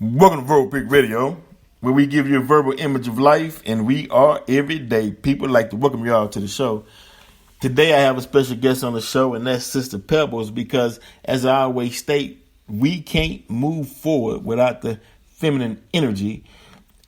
Welcome to Verbal Pick Radio, where we give you a verbal image of life, and we are everyday people. Like to welcome y'all to the show. Today I have a special guest on the show, and that's Sister Pebbles, because as I always state, we can't move forward without the feminine energy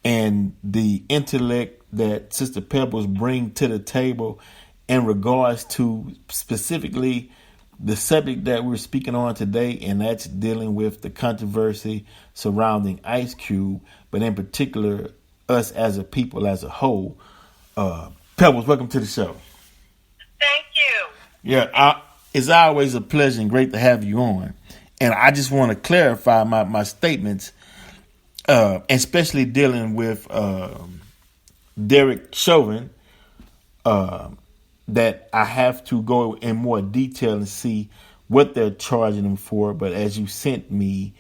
and the intellect that Sister Pebbles bring to the table in regards to specifically the subject that we're speaking on today, and that's dealing with the controversy surrounding Ice Cube, but in particular, us as a people as a whole. Pebbles, welcome to the show. Thank you. Yeah, it's always a pleasure and great to have you on. And I just want to clarify my statements, especially dealing with Derek Chauvin, that I have to go in more detail and see what they're charging him for. But as you sent me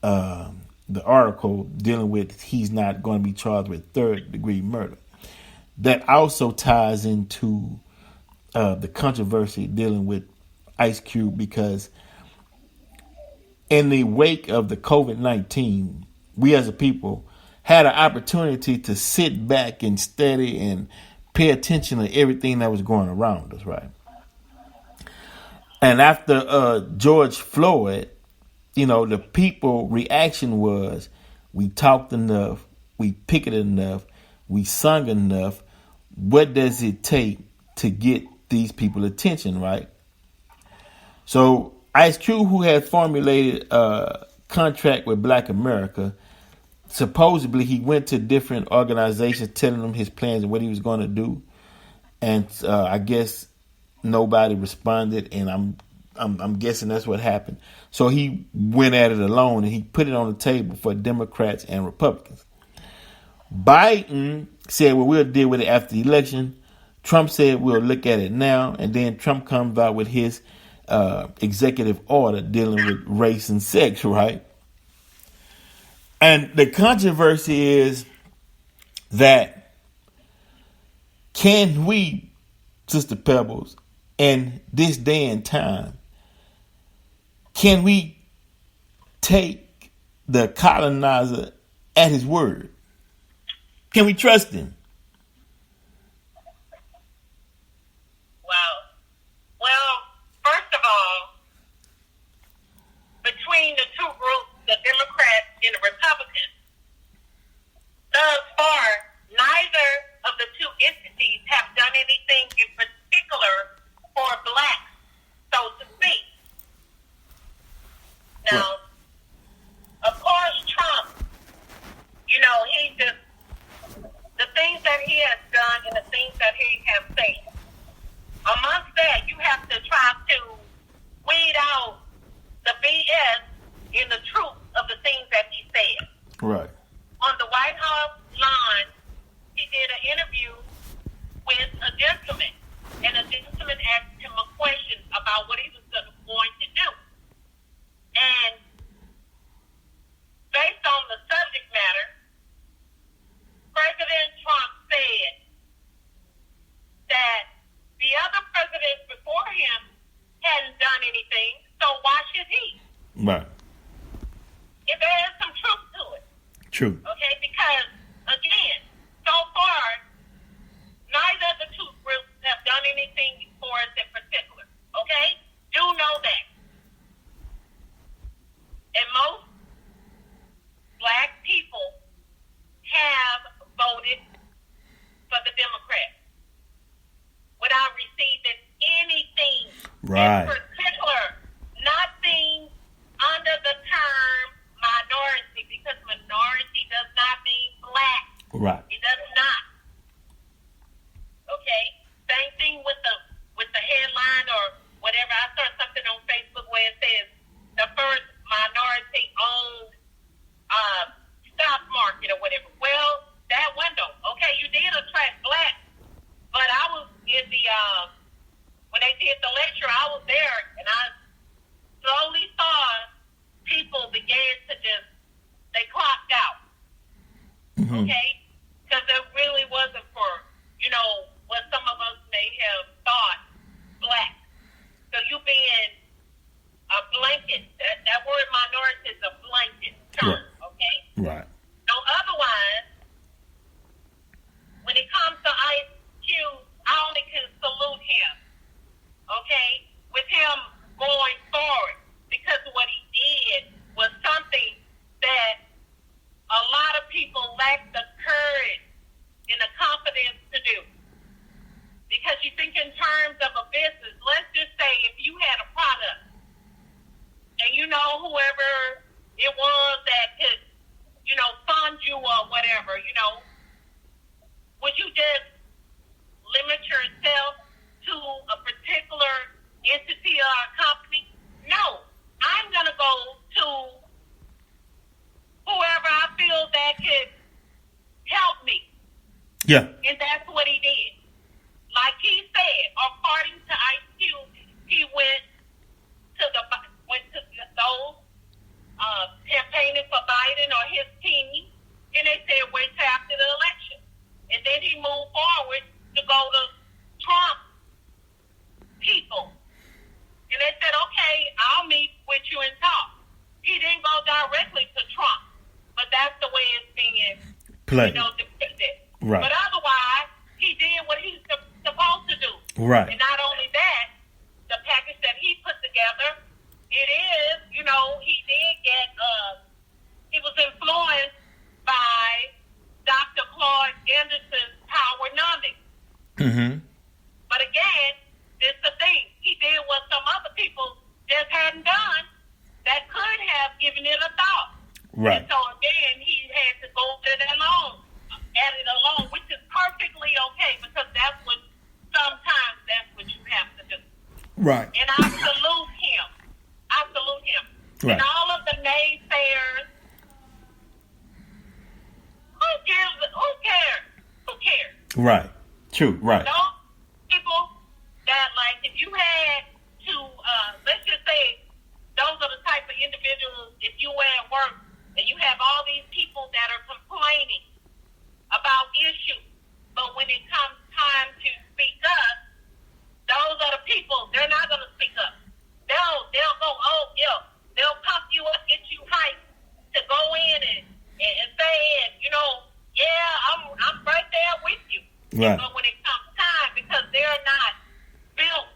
the article dealing with he's not going to be charged with third-degree murder, that also ties into the controversy dealing with Ice Cube, because in the wake of the COVID-19, we as a people had an opportunity to sit back and study and pay attention to everything that was going around us, right? And after George Floyd, the people reaction was, we talked enough, we picketed enough, we sung enough. What does it take to get these people attention, right? So Ice Cube, who had formulated a contract with Black America, supposedly he went to different organizations telling them his plans and what he was going to do, and I guess nobody responded, and I'm guessing that's what happened. So he went at it alone, and he put it on the table for Democrats and Republicans. Biden said, well, we'll deal with it after the election. Trump said we'll look at it now, and then Trump comes out with his executive order dealing with race and sex, right? And the controversy is that, can we, Sister Pebbles, in this day and time, can we take the colonizer at his word? Can we trust him? Well, first of all, between the two groups, the Democrats and the Republicans, thus far, neither of the two entities have done anything in particular for blacks, so to speak. Now, of course, Trump, he just, the things that he has done and the things that he has said, amongst that, you have to try to weed out the BS in the truth of the things that he said. Right. On the White House lawn, he did an interview with a gentleman, and a gentleman asked him a question about what he was going to do. And based on the subject matter, President Trump said that the other presidents before him hadn't done anything, so why should he? Right. If there is some truth to it. True. Okay, because, again, so far, neither of the two groups have done anything for us in particular. Okay? Do know that. And most black people have voted for the Democrats without receiving anything in particular, nothing under the term minority, because minority does not mean black. Right. It does not. Okay? Same thing with the headline or whatever. I saw something on Facebook where it says the first minority-owned stock market or whatever. Well, that window, okay, you did attract blacks, but I was in the when they did the lecture, I was there, and I slowly saw people began to they clocked out. Mm-hmm. Okay? Because it really wasn't for, what some of us may have thought black. So you being a blanket, that word minority is a blanket term, okay? Right. So otherwise, when it comes to Ice Cube, I only can salute him, okay, with him going forward, because what he did was something that a lot of people lack the courage and the confidence to do. Because you think in terms of a business, let's just say if you had a product and you know whoever it was that could, fund you or whatever, would you just limit yourself to a particular entity or a company? No. I'm going to go to whoever I feel that could help me. Yeah. And that's what he did. Like he said, according to Ice Cube, he went to those campaigning for Biden or his team, and they said wait till after the election. And then he moved forward to go to Trump people. And they said, okay, I'll meet with you and talk. He didn't go directly to Trump, but that's the way it's being depicted. Right. But otherwise, he did what he's supposed to do. Right. And not only that, the package that he put together, it is, he did get, he was influenced by Dr. Claude Anderson's Powernomics. Mm-hmm. But again, it's the thing. He did what some other people just hadn't done that could have given it a thought. Right. And so again, he had to go to it alone, add it alone, which is perfectly okay, because sometimes that's what you have to do. Right. And I salute him. Right. And all of the naysayers, who cares? Right. True. Right. Those people that, like, if you had to, let's just say, those are the type of individuals, if you were at work and you have all these people that are complaining about issues, but when it comes time to speak up, those are the people, they're not going to speak up. They'll go, they'll pump you up, get you hyped to go in and say, I'm right there with you. Right. But when it comes time, because they're not built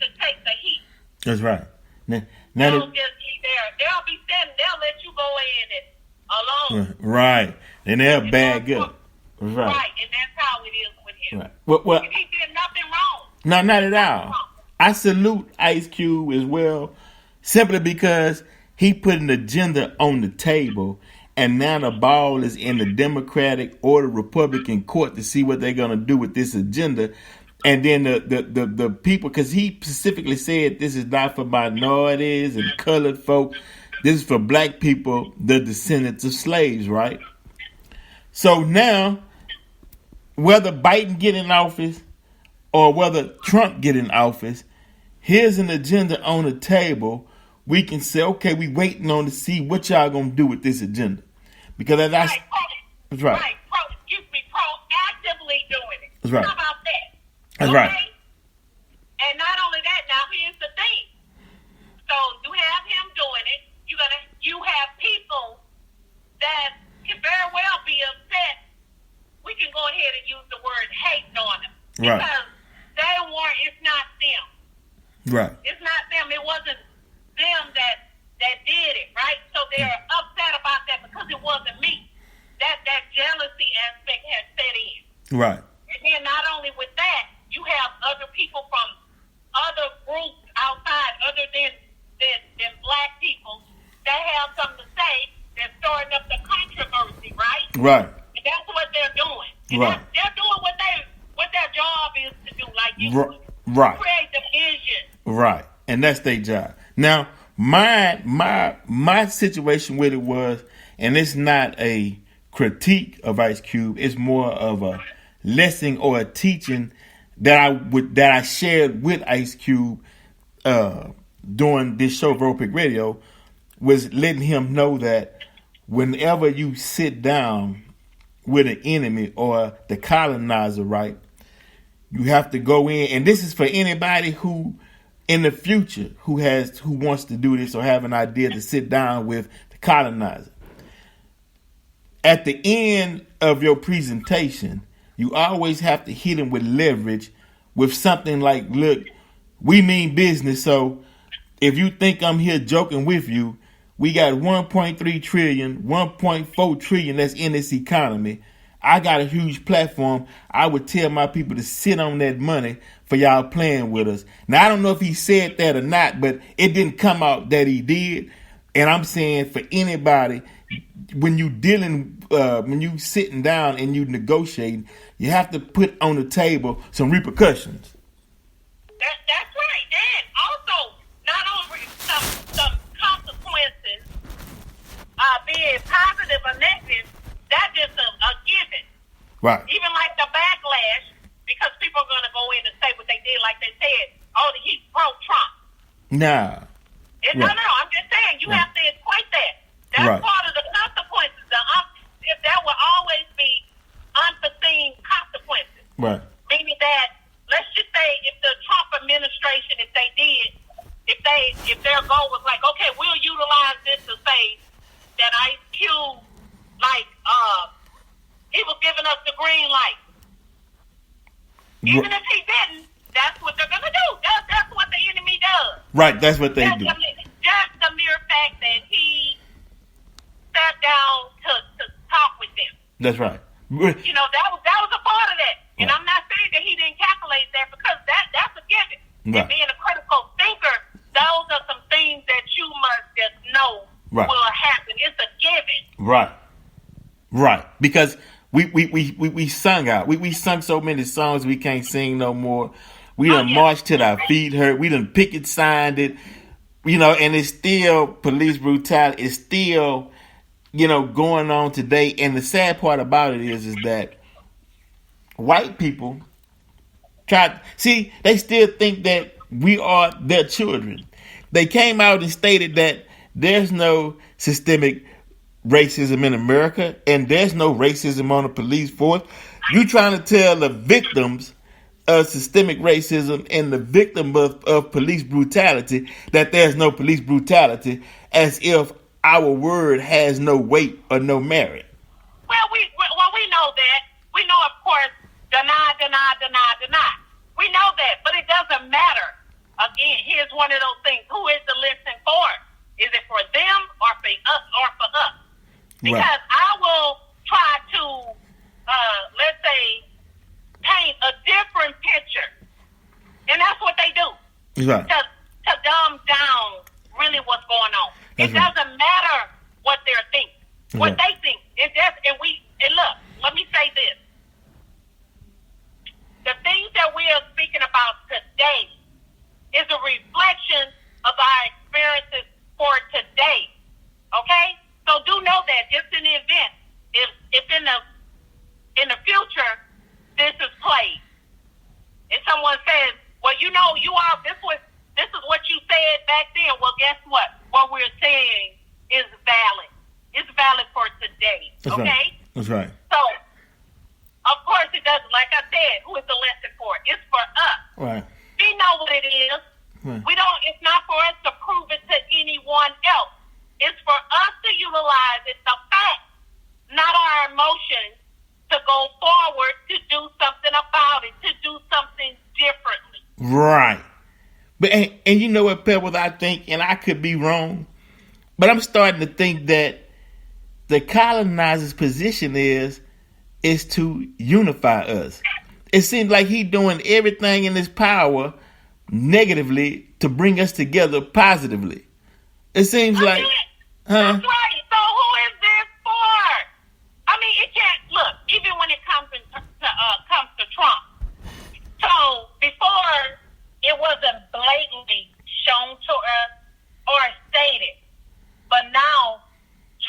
to take the heat. That's right. Now They'll just be there. They'll be standing. They'll let you go in it alone. Right. And they'll bag up. Right. Right. And that's how it is with him. Right. Well, And he did nothing wrong. no, not at all. I salute Ice Cube as well, simply because he put an agenda on the table, and now the ball is in the Democratic or the Republican court to see what they're going to do with this agenda. And then the people, because he specifically said this is not for minorities and colored folk. This is for black people, the descendants of slaves, right? So now, whether Biden get in office or whether Trump get in office, here's an agenda on the table. We can say, okay, we waiting on to see what y'all gonna do with this agenda, because that's right. Right. Proactively doing it. That's right. How about that? That's okay? right. And not only that, now here's the thing. So you have him doing it. You have people that can very well be upset. We can go ahead and use the word hate on them. Right. Because it's not them. Right. It's not them. It wasn't them that did it, right? So they're upset about that because it wasn't me. That jealousy aspect has set in. Right. And then not only with that, you have other people from other groups outside, other than black people, that have something to say. They're starting up the controversy, right? Right. And that's what they're doing. And Right. they're doing what their job is to do, like you right. create the vision. Right. And that's their job. Now, my situation with it was, and it's not a critique of Ice Cube, it's more of a lesson or a teaching that I shared with Ice Cube during this show, Pick Radio, was letting him know that whenever you sit down with an enemy or the colonizer, right, you have to go in, and this is for anybody who in the future who wants to do this or have an idea to sit down with the colonizer. at the end of your presentation, you always have to hit them with leverage with something like, look, we mean business. So if you think I'm here joking with you, we got 1.3 trillion, 1.4 trillion that's in this economy. I got a huge platform. I would tell my people to sit on that money for y'all playing with us. Now, I don't know if he said that or not, but it didn't come out that he did. And I'm saying for anybody, when you when you sitting down and you negotiating, you have to put on the table some repercussions. That's right. And also, not only some consequences, being positive or negative, that's just a given. Right. Even like the backlash, because people are going to go in and say what they did, like they said, oh, he's pro-Trump. Nah. No, I'm just saying, you have to equate that. That's part of the consequences. If there will always be unforeseen consequences. Right. Meaning that, let's just say, if the Trump administration, if their goal was like, okay, we'll utilize this to say that Ice Cube, he was giving us the green light. Even if he didn't, that's what they're going to do. That's what the enemy does. Right, that's what they do. Just the mere fact that he sat down to talk with them. That's right. You know, that was a part of that. And I'm not saying that he didn't calculate that, because that's a given. Right. And being a critical thinker, those are some things that you must just know will happen. It's a given. Right. Because we sung out. We sung so many songs we can't sing no more. We done marched till our feet hurt. We done picket signed it. You know, and it's still police brutality. It's still, going on today. And the sad part about it is that white people they still think that we are their children. They came out and stated that there's no systemic racism in America and there's no racism on the police force. You trying to tell the victims of systemic racism and the victim of police brutality that there's no police brutality, as if our word has no weight or no merit. Well, we know that. We know, of course, deny. We know that, but it doesn't matter. Again, here's one of those things. Who is the listening for? Is it for them or for us? Because I will try to, let's say, paint a different picture. And that's what they do. Right. To dumb down really what's going on. It doesn't matter what they're thinking. What they think. And look, let me say this. The things that we are speaking about today is a reflection of our experiences for today. Okay? So do know that just in the event, if in the future this is played, and someone says, well, this is what you said back then. Well, guess what? What we're saying is valid. It's valid for today. That's okay? Right. That's right. So, of course, it doesn't. Like I said, who is the lesson for? It's for us. Right. We know what it is. Right. It's not for us to prove it to anyone else. It's for us to utilize it, the facts, not our emotions, to go forward, to do something about it, to do something differently. Right. But and you know what, Pebbles, I think, and I could be wrong, but I'm starting to think that the colonizer's position is to unify us. It seems like he's doing everything in his power negatively to bring us together positively. It seems like... That's right. So who is this for? I mean, it can't... Look, even when it comes to Trump. So before, it wasn't blatantly shown to us or stated. But now,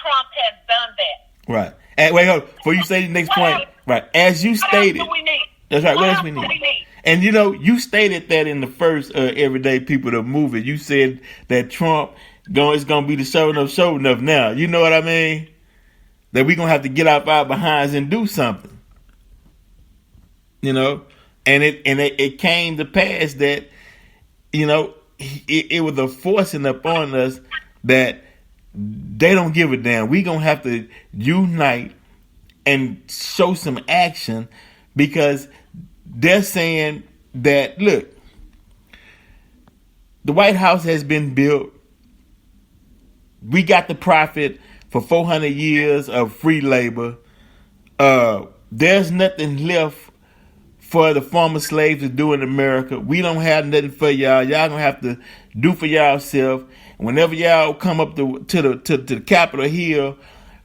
Trump has done that. Right. And wait, hold on. Before you say the next point, right? As you stated, what else do we need? That's right. What else else we do need? we need? And you stated that in the first Everyday People the movie. You said that Trump is gonna be the show enough now. You know what I mean? That we're gonna have to get off our behinds and do something. You know, and it came to pass that it was a forcing upon us that they don't give a damn. We gonna have to unite and show some action, because they're saying that, look, the White House has been built. We got the profit for 400 years of free labor. There's nothing left for the former slaves to do in America. We don't have nothing for y'all. Y'all gonna have to do for yourself. Whenever y'all come up to the Capitol Hill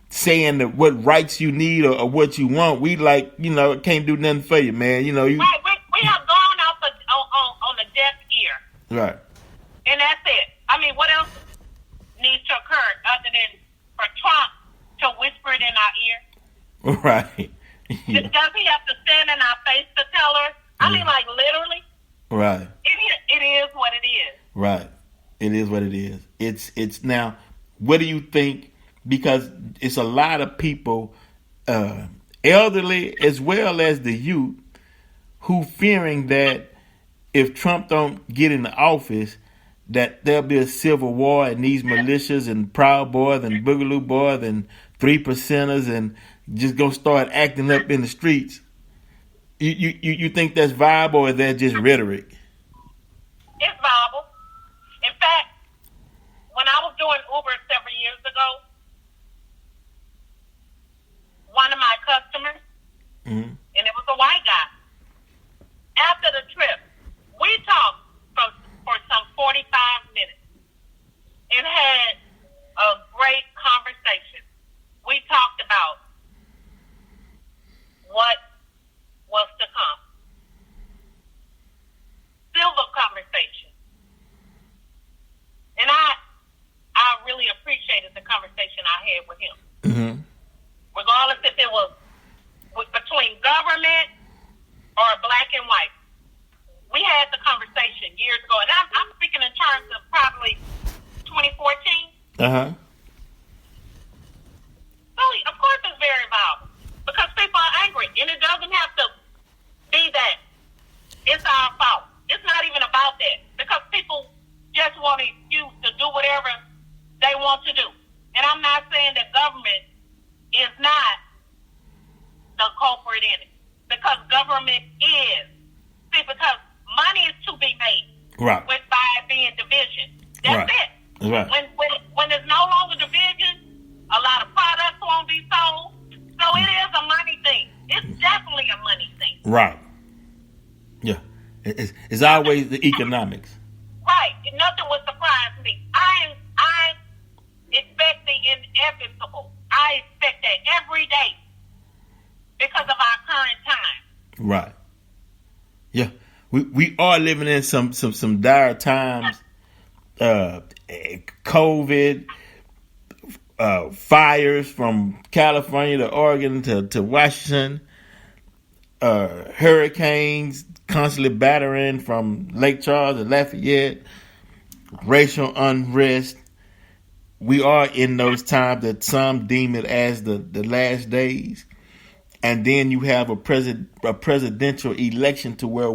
saying that what rights you need or what you want, we like, can't do nothing for you, man. You right. We have gone off on a deaf ear. Right. And that's it. I mean, what else needs to occur other than for Trump to whisper it in our ear? Right. Yeah. Does he have to stand in our face to tell us? I mean, like, literally. Right. It is what it is. Right. It is what it is. It's now, what do you think? Because it's a lot of people, elderly as well as the youth, who fearing that if Trump don't get in the office, that there'll be a civil war and these militias and Proud Boys and Boogaloo Boys and 3%ers and just gonna start acting up in the streets. You think that's viable, or is that just rhetoric? It's viable. In fact, when I was doing Uber several years ago, one of my customers, and it was a white guy, after the trip, we talked for some 45 minutes and had a great conversation. We talked about what was to come. Civil conversation. And I really appreciated the conversation I had with him. Mm-hmm. Regardless if it was between government or black and white. We had the conversation years ago. And I'm speaking in terms of probably 2014. Uh-huh. So, of course, it's very viable. Because people are angry. And it doesn't have to be that it's our fault. It's not even about that. Because people just want an excuse to do whatever they want to do. And I'm not saying that government is not the culprit in it. Because government is. See, because money is to be made. Right. By being division. That's right. it. Right. When there's no longer division, a lot of products won't be sold. So it is a money thing. It's definitely a money thing. Right. Yeah. It's always the economics. Right. Nothing would surprise me. I expect the inevitable. I expect that every day because of our current time. Right. Yeah. We are living in some dire times. COVID, fires from California to Oregon to Washington, hurricanes constantly battering from Lake Charles to Lafayette, racial unrest. We are in those times that some deem it as the last days. And then you have a presidential election to where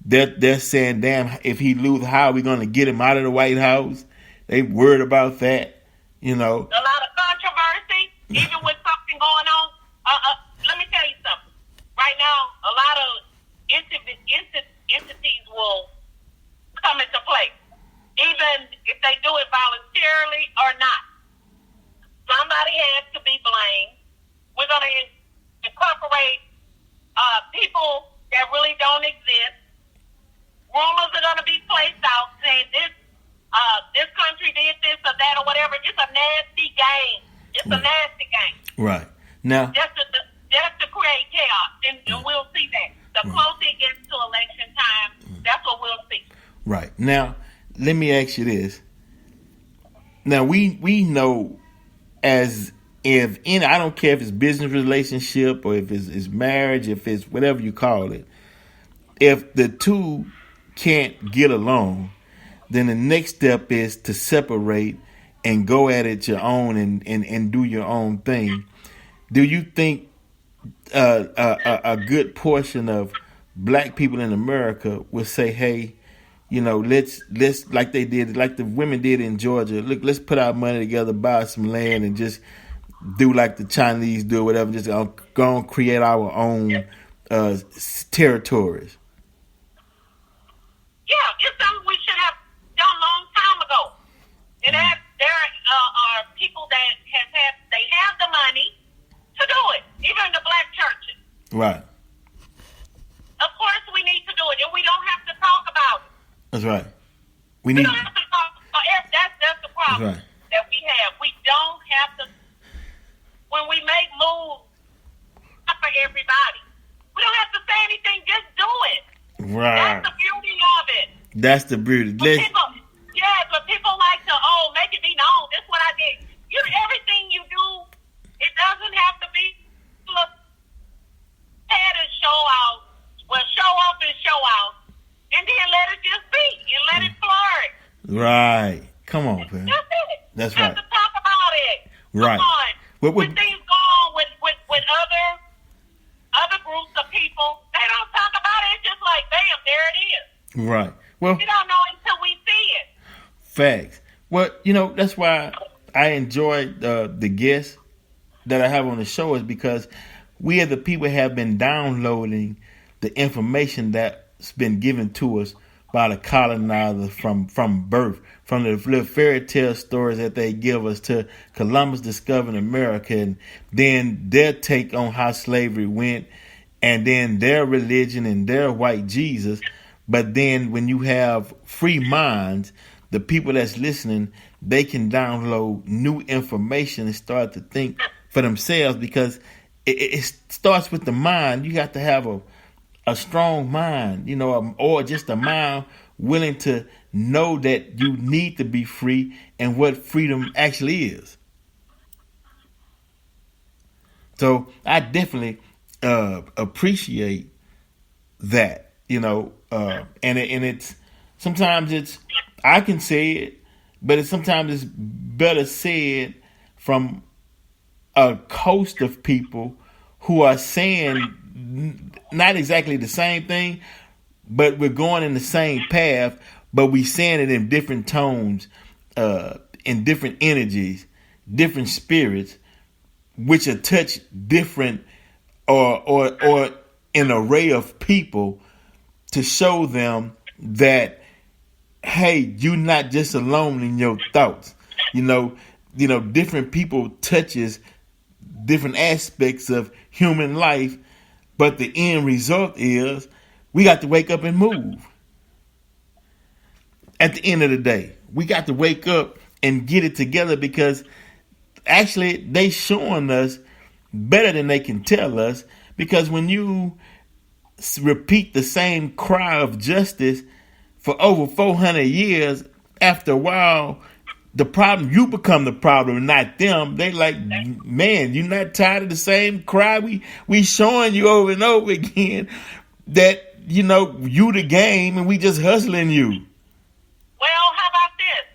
they're saying, damn, if he loses, how are we going to get him out of the White House? They worried about that, A lot of controversy, even with something going on. Let me tell you something. Right now, a lot of entities will come into play, even if they do it voluntarily or not. Somebody has to be blamed. We're going to incorporate people that really don't exist. Rumors are going to be placed out saying this country did this or that or whatever. It's a nasty game. It's a nasty game. Right. Now, just to create chaos, and we'll see that. The closer it gets to election time, that's what we'll see. Right. Now, let me ask you this. Now, we know as if any, I don't care if it's business relationship or if it's marriage, if it's whatever you call it, if the two can't get along, then the next step is to separate and go at it your own and do your own thing. Do you think a good portion of black people in America would say, hey, let's like they did, like the women did in Georgia, look, let's put our money together, buy some land and just do like the Chinese do, or whatever. Just go and create our own territories. Yeah, it's something we should have done a long time ago. And there are people that they have the money to do it, even the black churches. Right. Of course, we need to do it, and we don't have to talk about it. That's right. We don't have to talk. That's the problem that we have. We don't have to. When we make moves, not for everybody, we don't have to say anything. Just do it. Right. That's the beauty of it. That's the beauty. But people like to make it be known. That's what I did. Everything you do, it doesn't have to be look head and show out. Well, show up and show out, and then let it just be and let it flourish. Right. Come on, man. That's it. That's right. Have to talk about it. Right. Come on. When things go on with other groups of people, they don't talk about it. It's just like, bam, there it is. Right. Well, we don't know until we see it. Facts. Well, that's why I enjoy the guests that I have on the show, is because we as the people have been downloading the information that's been given to us by the colonizers from birth, from the little fairy tale stories that they give us to Columbus discovering America, and then their take on how slavery went, and then their religion and their white Jesus. But then when you have free minds, the people that's listening, they can download new information and start to think for themselves, because it starts with the mind. You have to have a strong mind, or just a mind willing to know that you need to be free and what freedom actually is. So I definitely appreciate that, and it's sometimes I can say it, but sometimes it's better said from a host of people who are saying not exactly the same thing, but we're going in the same path, but we saying it in different tones, in different energies, different spirits, which are touch different or an array of people to show them that, hey, you're not just alone in your thoughts. Different people touches different aspects of human life, but the end result is we got to wake up and move. At the end of the day, we got to wake up and get it together, because actually they showing us better than they can tell us, because when you repeat the same cry of justice for over 400 years, after a while, you become the problem, not them. They like, man, you not tired of the same cry? We showing you over and over again that, you the game and we just hustling you. Well, how about this?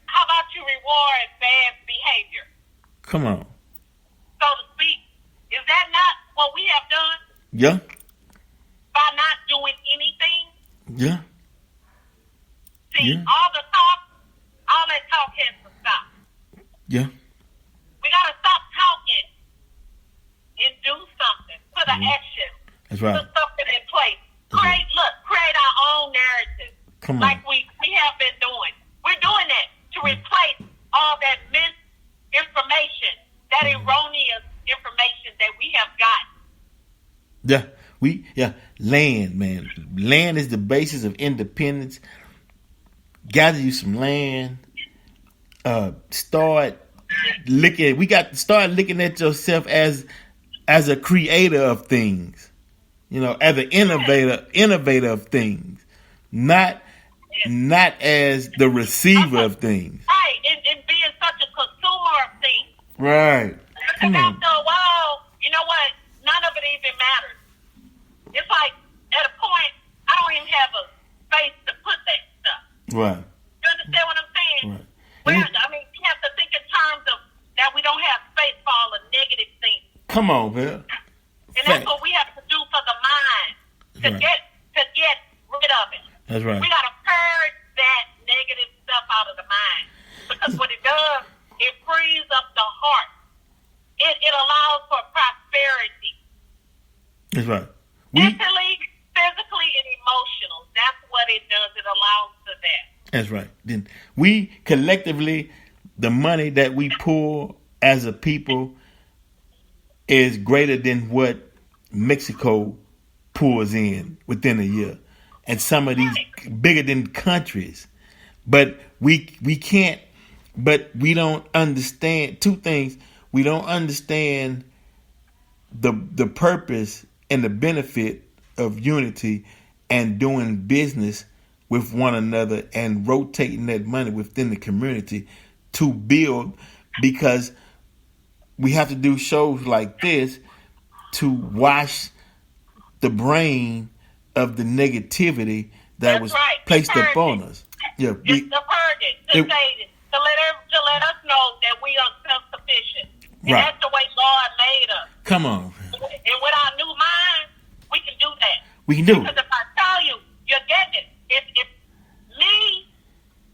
How about you reward bad behavior? Come on. So to speak. Is that not what we have done? Yeah. By not doing anything? Yeah. See, all that talk has to stop. Yeah. We got to stop talking and do something. Put an action. That's right. Put something in place. Create our own narrative. Come on. Like we have been doing. We're doing that to replace all that misinformation, that erroneous information that we have gotten. Land, man. Land is the basis of independence. Gather you some land. Start looking at yourself as a creator of things. As an innovator of things. Not as the receiver of things. Right, and being such a consumer of things. Right. Because after a while, you know what? None of it even matters. It's like, at a point, I don't even have a space to put that stuff. Right. You understand what I'm saying? Right. We have to think in terms of that we don't have space for all the negative things. Come on, man. And that's what we have to do for the mind, to get rid of it. That's right. We got to purge that negative stuff out of the mind. Because what it does, it frees up the That's right. Mentally, physically, and emotional. That's what it does. It allows for that. That's right. Then we collectively, the money that we pull as a people is greater than what Mexico pulls in within a year, and some of these bigger than countries. But we can't. But we don't understand two things. We don't understand the purpose and the benefit of unity and doing business with one another and rotating that money within the community to build, because we have to do shows like this to wash the brain of the negativity that That's was right. placed Purge upon it. us. Yeah, Just to purge it, to say it, to let us know that we are self-sufficient. And Right. that's the way God made us. come on. And with our new mind, we can do that. We can do Because it. if I tell you, you're getting it. If me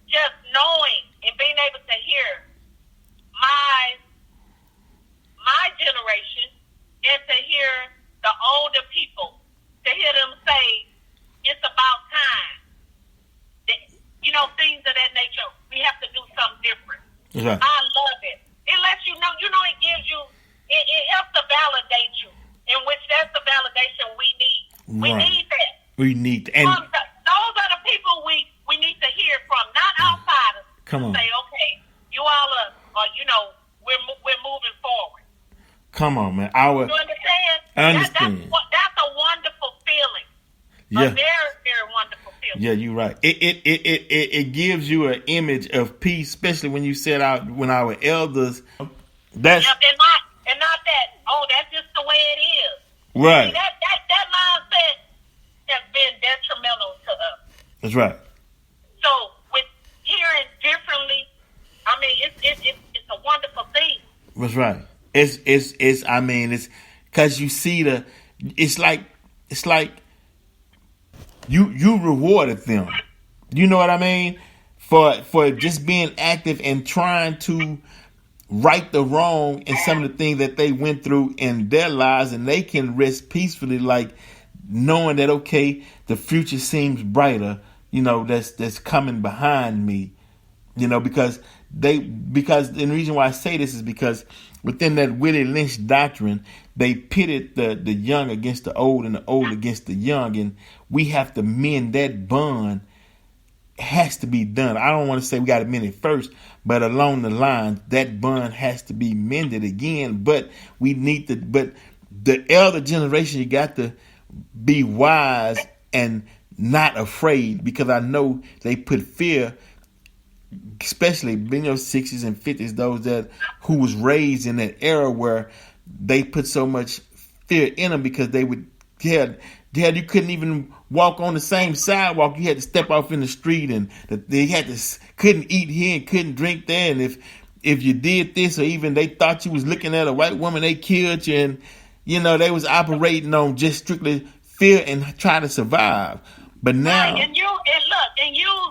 just knowing and being able to hear my generation and to hear the older people, to hear them say, it's about time. Things of that nature. We have to do something different. That's right. I love it. It lets you know, it gives you, it helps to validate you, in which that's the validation we need. We Right. need that. We need and Those are the people we need to hear from, not outsiders. Come on. Say, okay, you all are we're moving forward. come on, man. You understand? I understand. That's a wonderful feeling. Yeah. A very, very wonderful feeling. Yeah, you're right. It gives you an image of peace, especially when you set out when our elders. That's Yep, and not that. Oh, that's just the way it is. right. See, that mindset has been detrimental to us. That's right. So with hearing differently, I mean, it's a wonderful thing. That's right. It's. I mean, it's because you see It's like you rewarded them. You know what I mean? For just being active and trying to right the wrong and some of the things that they went through in their lives, and they can rest peacefully, like knowing that okay, the future seems brighter. That's coming behind me. Because the reason why I say this is because within that Willie Lynch doctrine, they pitted the young against the old and the old against the young, and we have to mend that bond. Has to be done. I don't want to say we got to mend it first, but along the line, that bond has to be mended again. But we need to. But the elder generation, you got to be wise and not afraid, because I know they put fear, especially in your 60s and 50s, those who was raised in that era where they put so much fear in them, because they would you couldn't even walk on the same sidewalk. You had to step off in the street, and they couldn't eat here and couldn't drink there. And if you did this, or even they thought you was looking at a white woman, they killed you. And they was operating on just strictly fear and trying to survive. But now, right, and use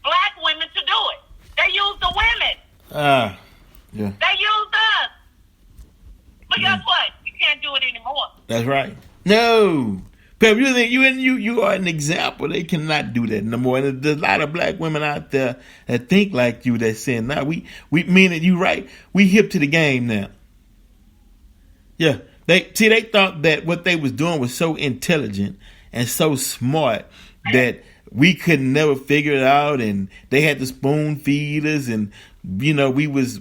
black women to do it. They use the women. yeah, They used us. But guess what? You can't do it anymore. that's right. No. Pep, you are an example. They cannot do that no more. And there's a lot of black women out there that think like you, that saying, "Now we mean it. You right. We hip to the game now." Yeah, they thought that what they was doing was so intelligent and so smart that we could never figure it out, and they had to spoon feed us, and we was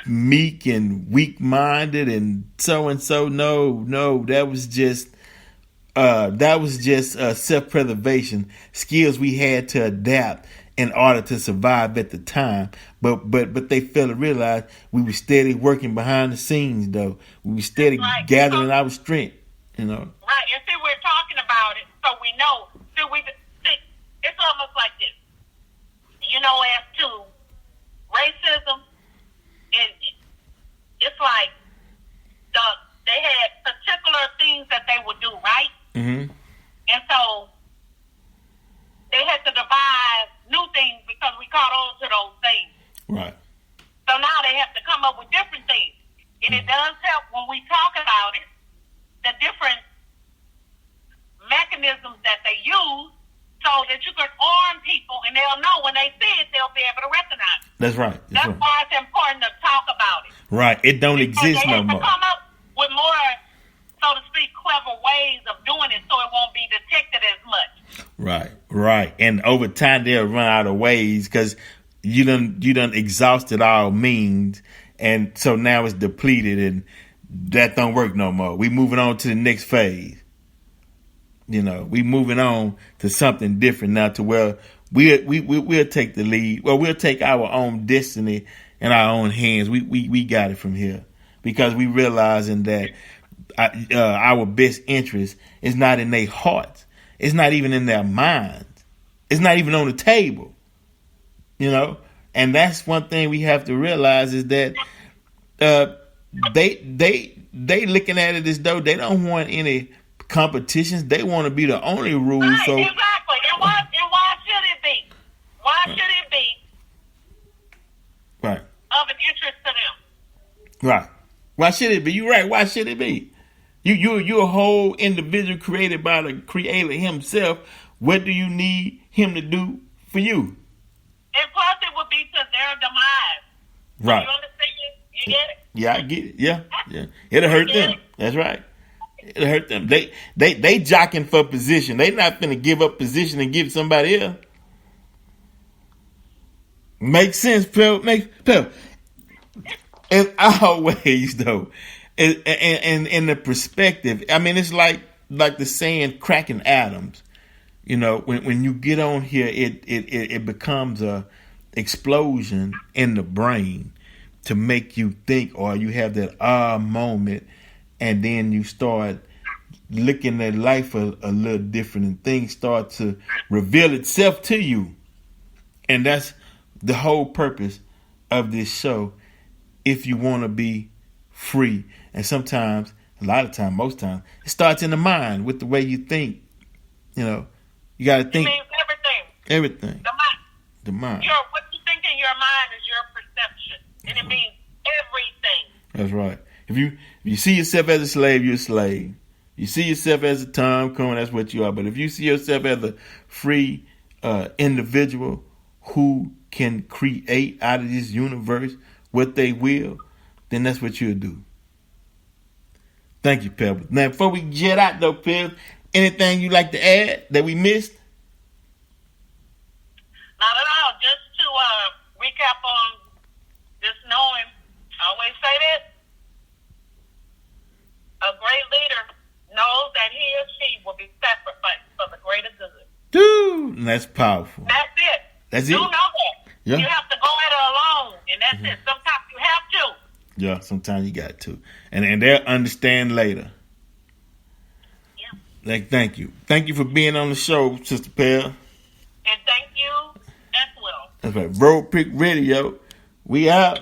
meek and weak minded and so. No, that was just self-preservation skills we had to adapt in order to survive at the time. But they failed to realize we were steady working behind the scenes, though. We were steady gathering our strength, Right, and see, we're talking about it, so we know. See, it's almost like this. As to racism, and it's like they had particular things that they would do, right? Mm-hmm. And so they had to devise new things because we caught on to those things. Right. So now they have to come up with different things. And it does help when we talk about it the different mechanisms that they use so that you can arm people and they'll know when they see it, they'll be able to recognize it. That's right. That's why it's important to talk about it. Right. It don't exist they no have more. to come up with more, so to speak, clever ways of doing it so it won't be detected as much. Right. And over time they'll run out of ways because you done exhausted all means, and so now it's depleted, and that don't work no more. We moving on to the next phase. We moving on to something different now, to where we'll take the lead. Well, we'll take our own destiny in our own hands. We got it from here because we realizing that our best interest is not in their hearts. It's not even in their minds. It's not even on the table. And that's one thing we have to realize is that they looking at it as though they don't want any competitions. They want to be the only rule. Right, so exactly. And why should it be? Why should it be right of an interest to them? Right. Why should it be? You're right. Why should it be? You're a whole individual created by the Creator Himself. What do you need Him to do for you? And plus, it would be to their demise. Right. You understand? You get it? Yeah, I get it. Yeah. It'll hurt them. That's right. It'll hurt them. They jockeying for position. They not finna give up position and give somebody else. Makes sense, Pebbles. As always, though, and in the perspective, I mean, it's like the saying, cracking atoms. When you get on here, it becomes a explosion in the brain to make you think, or you have that moment, and then you start looking at life a little different, and things start to reveal itself to you. And that's the whole purpose of this show. If you want to be free, and sometimes, a lot of times, most times, it starts in the mind with the way you think. You got to think. It means everything. The mind. The mind. What you think in your mind is your perception, and it means everything. That's right. If you see yourself as a slave, you're a slave. You see yourself as a Tom Cohen, that's what you are. But if you see yourself as a free individual who can create out of this universe what they will, then that's what you'll do. Thank you, Pebbles. Now, before we jet out, though, Pebbles, anything you like to add that we missed? Not at all. Just to recap on just knowing, I always say this, a great leader knows that he or she will be sacrificed for the greater good. Dude, that's powerful. That's it. That's you it. know that. Yeah. You have to go at it alone, and that's it. Sometimes you have to. Yeah, sometimes you got to. And they'll understand later. Yeah. Thank you. Thank you for being on the show, Sister Pell. And thank you as well. That's right. Road Pick Radio. We out.